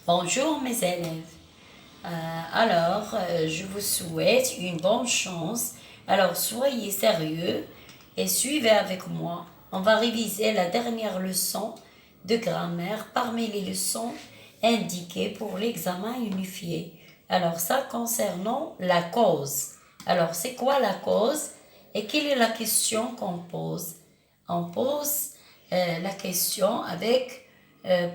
Bonjour mes élèves. Je vous souhaite une bonne chance. Alors, soyez sérieux et suivez avec moi. On va réviser la dernière leçon de grammaire parmi les leçons indiquées pour l'examen unifié. Alors, ça concernant la cause. Alors, c'est quoi la cause et quelle est la question qu'on pose? On pose la question avec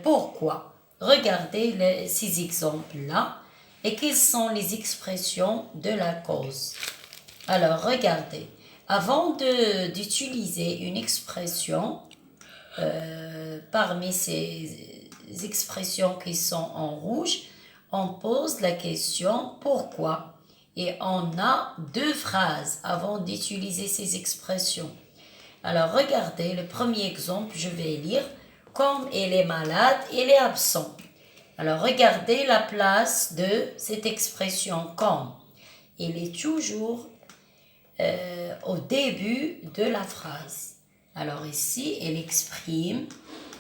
pourquoi. Regardez ces exemples-là et quelles sont les expressions de la cause. Alors, regardez. Avant d'utiliser une expression, parmi ces expressions qui sont en rouge, on pose la question pourquoi. Et on a deux phrases avant d'utiliser ces expressions. Alors, regardez le premier exemple, je vais lire. Comme elle est malade, elle est absent. Alors, regardez la place de cette expression comme. Elle est toujours au début de la phrase. Alors ici, elle exprime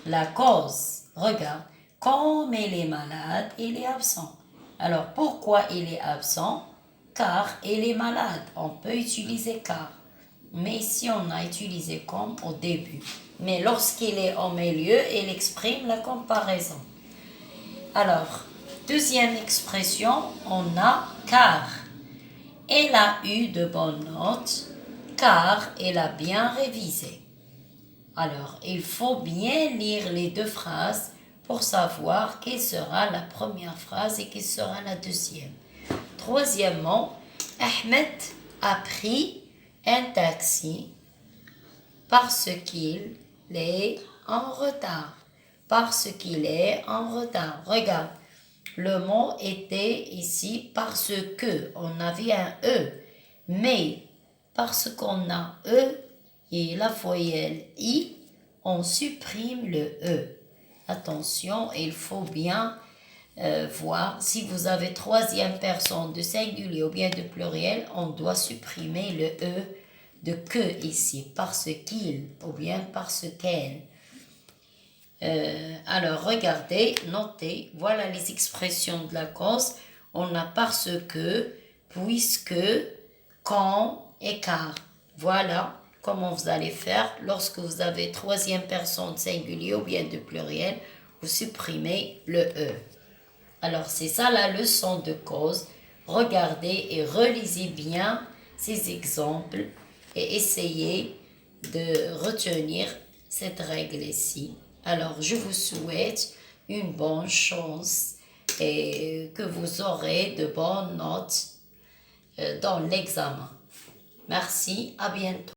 la cause. Regarde, comme elle est malade, elle est absent. Alors, pourquoi elle est absent? Car elle est malade. On peut utiliser car. Mais ici, on a utilisé comme au début. Mais lorsqu'il est au milieu, il exprime la comparaison. Alors, deuxième expression, on a car. Elle a eu de bonnes notes car elle a bien révisé. Alors, il faut bien lire les deux phrases pour savoir quelle sera la première phrase et quelle sera la deuxième. Troisièmement, Ahmed a pris un taxi parce qu'il est en retard. Parce qu'il est en retard. Regarde, le mot était ici parce que on avait un E. Mais parce qu'on a E et la voyelle I, on supprime le E. Attention, il faut bien voir si vous avez troisième personne de singulier ou bien de pluriel, on doit supprimer le E de que ici, parce qu'il ou bien parce qu'elle. Alors, regardez, notez, voilà les expressions de la cause. On a parce que, puisque, quand et car. Voilà comment vous allez faire lorsque vous avez troisième personne singulier ou bien de pluriel, vous supprimez le E. Alors, c'est ça la leçon de cause. Regardez et relisez bien ces exemples et essayez de retenir cette règle ici. Alors, je vous souhaite une bonne chance et que vous aurez de bonnes notes dans l'examen. Merci, à bientôt.